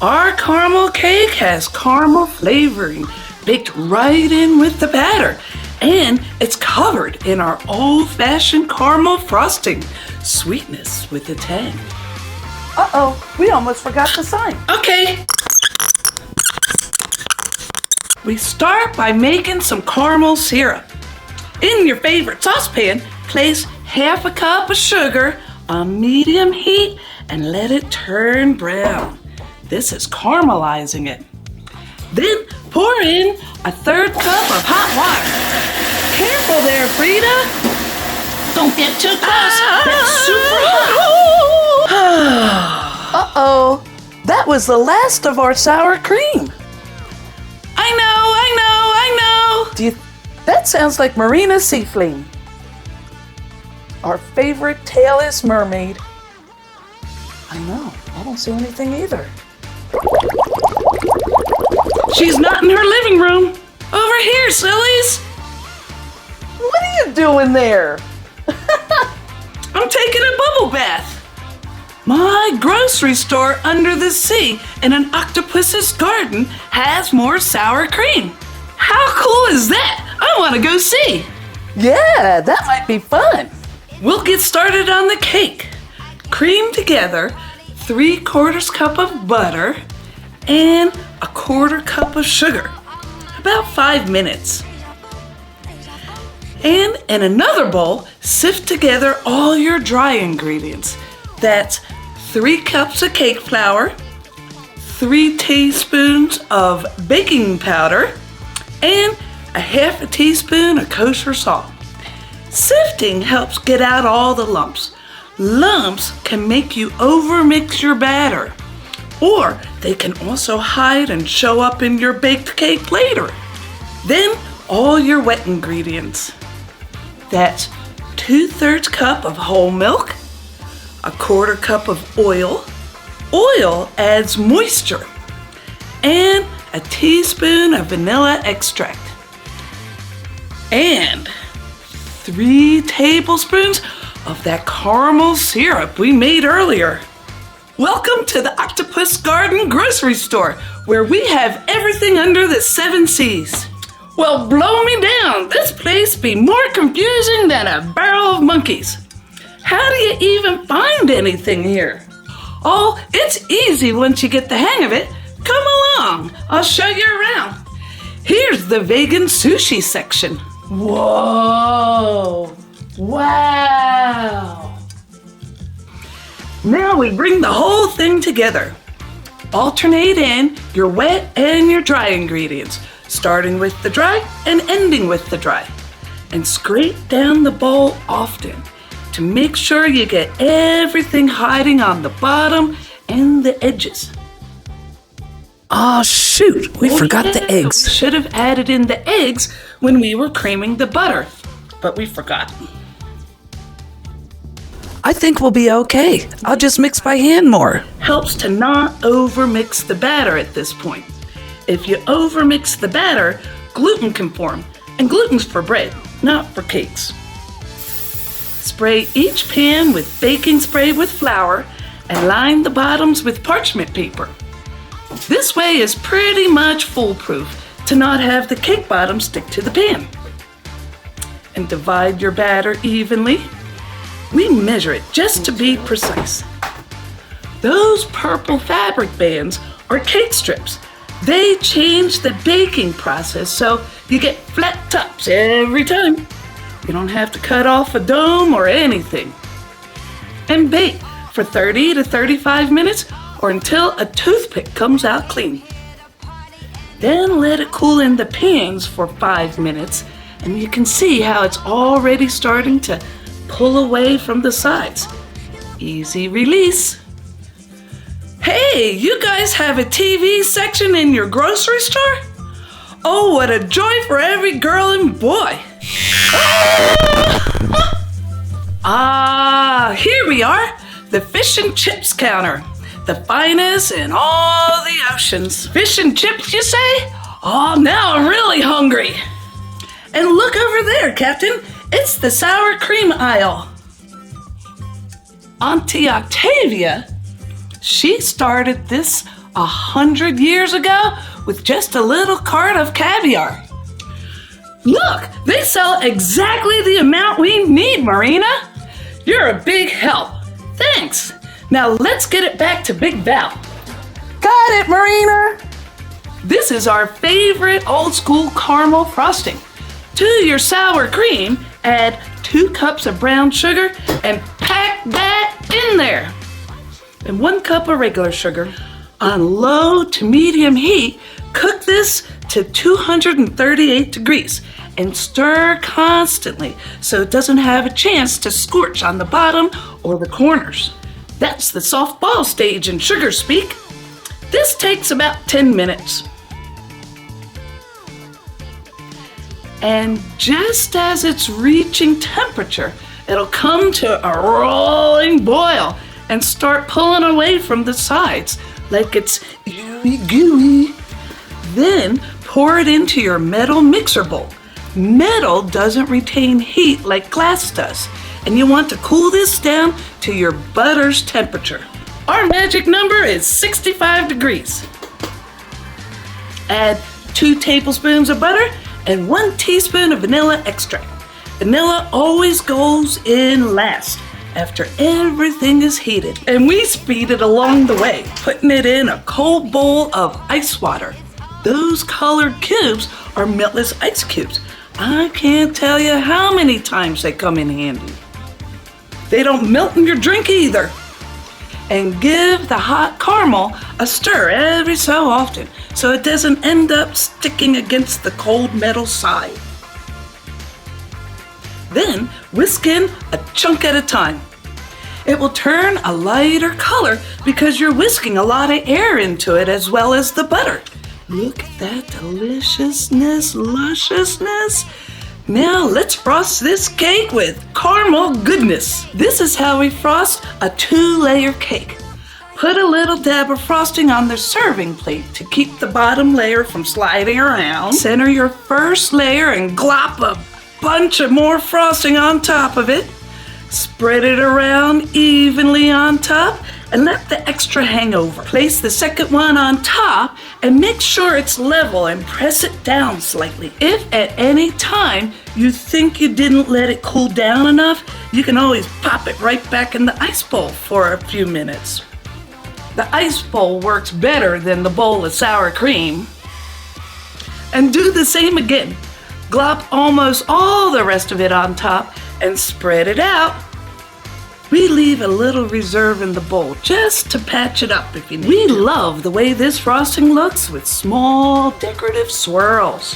Our caramel cake has caramel flavoring baked right in with the batter, and it's covered in our old-fashioned caramel frosting, sweetness with a tang. Uh-oh, we almost forgot the sign. Okay. We start by making some caramel syrup. In your favorite saucepan, place half a cup of sugar on medium heat and let it turn brown. This is caramelizing it. Then pour in a third cup of hot water. Careful there, Frida. Don't get too close. That's super hot. Uh-oh, that was the last of our sour cream. I know. That sounds like Marina Sea Flame, our favorite tailless mermaid. I know, I don't see anything either. She's not in her living room. Over here, sillies. What are you doing there? I'm taking a bubble bath. My grocery store under the sea in an octopus's garden has more sour cream. How cool is that? I want to go see. Yeah, that might be fun. We'll get started on the cake. Cream together 3/4 cup of butter and 1/4 cup of sugar. About 5 minutes. And in another bowl, sift together all your dry ingredients. That's 3 cups of cake flour, 3 teaspoons of baking powder, and a 1/2 teaspoon of kosher salt. Sifting helps get out all the lumps. Lumps can make you overmix your batter, or they can also hide and show up in your baked cake later. Then all your wet ingredients. That's 2/3 cup of whole milk, 1/4 cup of oil. Oil adds moisture, and a teaspoon of vanilla extract, and 3 tablespoons of that caramel syrup we made earlier. Welcome to the Octopus Garden grocery store, where we have everything under the 7 seas. Well, blow me down. This place be more confusing than a barrel of monkeys. How do you even find anything here? Oh, it's easy once you get the hang of it. Come along, I'll show you around. Here's the vegan sushi section. Whoa! Wow! Now we bring the whole thing together. Alternate in your wet and your dry ingredients, starting with the dry and ending with the dry. And scrape down the bowl often to make sure you get everything hiding on the bottom and the edges. Oh, shoot, we forgot the eggs. We should have added in the eggs when we were creaming the butter, but we forgot. I think we'll be okay. I'll just mix by hand more. Helps to not overmix the batter at this point. If you overmix the batter, gluten can form, and gluten's for bread, not for cakes. Spray each pan with baking spray with flour and line the bottoms with parchment paper. This way is pretty much foolproof to not have the cake bottom stick to the pan. And divide your batter evenly. We measure it just to be precise. Those purple fabric bands are cake strips. They change the baking process so you get flat tops every time. You don't have to cut off a dome or anything. And bake for 30 to 35 minutes or until a toothpick comes out clean. Then let it cool in the pans for 5 minutes, and you can see how it's already starting to pull away from the sides. Easy release. Hey, you guys have a TV section in your grocery store? Oh, what a joy for every girl and boy. Here we are, the fish and chips counter. The finest in all the oceans. Fish and chips, you say? Oh, now I'm really hungry. And look over there, Captain. It's the sour cream aisle. Auntie Octavia, she started this 100 years ago with just a little cart of caviar. Look, they sell exactly the amount we need, Marina. You're a big help. Thanks. Now let's get it back to Big Val. Got it, Marina. This is our favorite old school caramel frosting. To your sour cream, add 2 cups of brown sugar and pack that in there. And 1 cup of regular sugar. On low to medium heat, cook this to 238 degrees and stir constantly so it doesn't have a chance to scorch on the bottom or the corners. That's the soft ball stage in sugar speak. This takes about 10 minutes. And just as it's reaching temperature, it'll come to a rolling boil and start pulling away from the sides like it's ooey gooey. Then pour it into your metal mixer bowl. Metal doesn't retain heat like glass does, and you want to cool this down to your butter's temperature. Our magic number is 65 degrees. Add 2 tablespoons of butter and 1 teaspoon of vanilla extract. Vanilla always goes in last after everything is heated, and we speed it along the way, putting it in a cold bowl of ice water. Those colored cubes are miltless ice cubes. I can't tell you how many times they come in handy. They don't melt in your drink either. And give the hot caramel a stir every so often so it doesn't end up sticking against the cold metal side. Then whisk in a chunk at a time. It will turn a lighter color because you're whisking a lot of air into it as well as the butter. Look at that deliciousness, lusciousness. Now let's frost this cake with caramel goodness. This is how we frost a 2-layer cake. Put a little dab of frosting on the serving plate to keep the bottom layer from sliding around. Center your first layer and glop a bunch of more frosting on top of it. Spread it around evenly on top and let the extra hang over. Place the second one on top and make sure it's level and press it down slightly. If at any time you think you didn't let it cool down enough, you can always pop it right back in the ice bowl for a few minutes. The ice bowl works better than the bowl of sour cream. And do the same again. Glop almost all the rest of it on top and spread it out. We leave a little reserve in the bowl just to patch it up if you need. We love the way this frosting looks with small decorative swirls.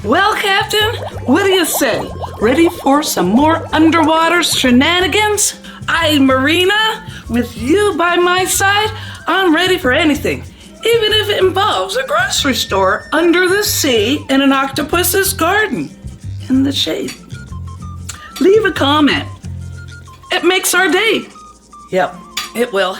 Well, Captain, what do you say? Ready for some more underwater shenanigans? Aye, Marina, with you by my side, I'm ready for anything, even if it involves a grocery store under the sea and an octopus's garden in the shade. Leave a comment. It makes our day. Yep, it will.